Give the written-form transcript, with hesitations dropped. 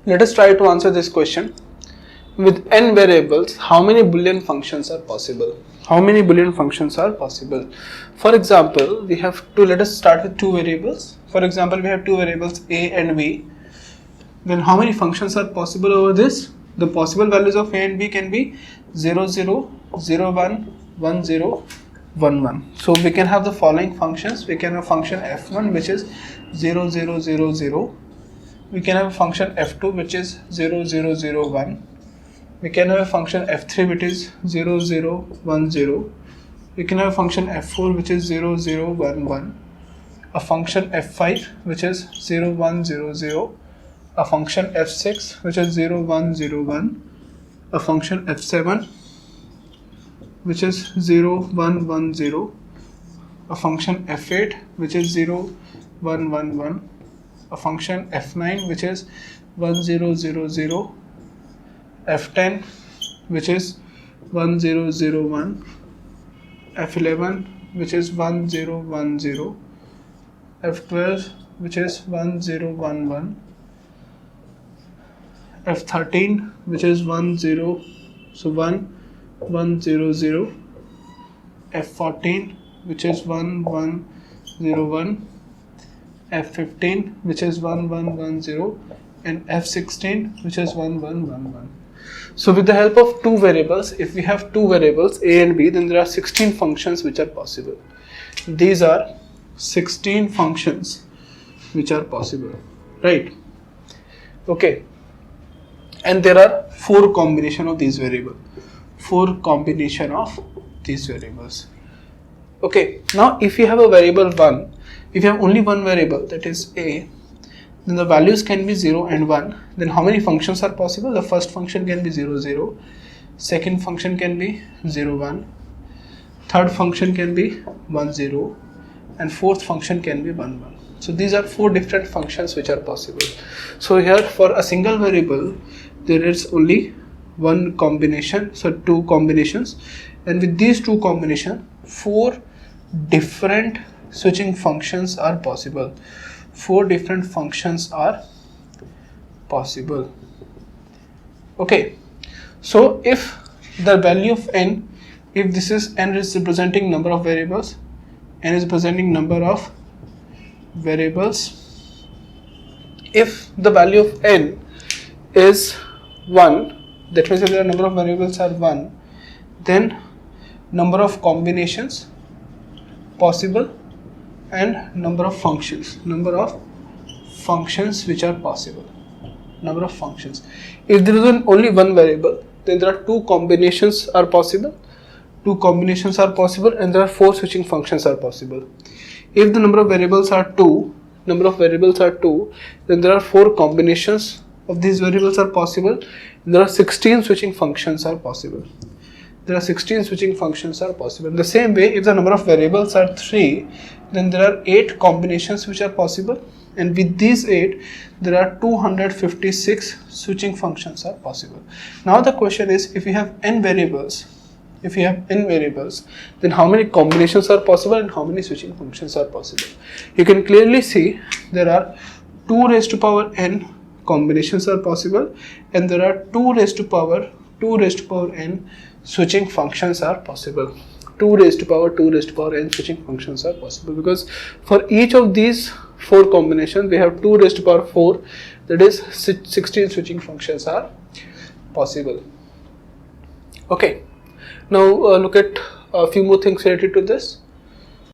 Let us try to answer this question. With n variables, how many Boolean functions are possible? How many Boolean functions are possible? For example, we have two, let us start with two variables. For example, we have two variables a and b. Then how many functions are possible over this? The possible values of a and b can be 0, 0, 0, 1, 1, 0, 1, 1. So we can have the following functions. We can have function f1 which is 0, 0, 0, 0. We can have a function f2 which is 0, 0, 0, 1. We can have a function f3 which is 0, 0, 1, 0. We can have a function f4 which is 0, 0, 1, 1. A function f5 which is 0, 1, 0, 0. A function f6 which is 0, 1, 0, 1. A function f7 which is 0, 1, 1, 0. A function f8 which is 0, 1, 1, 1. A function f9 which is 1, 0, 0, 0. f10 which is 1, 0, 0, 1. f11 which is 1, 0, 1, 0. f12 which is 1, 0, 1, 1. f13 which is 1, 0, so 1, 1, 0, 0. f14 which is 1, 1, 0, 1. f15 which is 1, 1, 1, 0. And f16 which is 1, 1, 1, 1. So with the help of two variables, if we have two variables a and b, then there are 16 functions which are possible. These are 16 functions which are possible, right? Okay. And there are four combinations of these variables. Four combination of these variables. Okay. Now if you have a variable 1, if you have only one variable, that is a, then the values can be 0 and 1. Then how many functions are possible? The first function can be 0, 0. Second function can be 0, 1. Third function can be 1, 0. And fourth function can be 1, 1. So these are four different functions which are possible. So here for a single variable, there is only one combination, so two combinations. And with these two combinations, four different switching functions are possible. Four different functions are possible. Okay, so if the value of n, if this is n is representing number of variables, n is representing number of variables, if the value of n is 1, that means if the number of variables are 1, then number of combinations possible and number of functions which are possible. Number of functions. If there is only one variable, then there are two combinations are possible. Two combinations are possible, and there are four switching functions are possible. If the number of variables are 2, then there are four combinations of these variables are possible. There are 16 switching functions are possible. There are 16 switching functions are possible. In the same way, if the number of variables are 3, then there are 8 combinations which are possible, and with these 8 there are 256 switching functions are possible. Now the question is, if you have n variables, then how many combinations are possible and how many switching functions are possible? You can clearly see there are 2 raised to power n combinations are possible, and there are 2 raised to power n switching functions are possible. 2 raised to power n switching functions are possible, because for each of these four combinations we have 2 raised to power 4, that is 16 switching functions are possible. Okay, now look at a few more things related to this.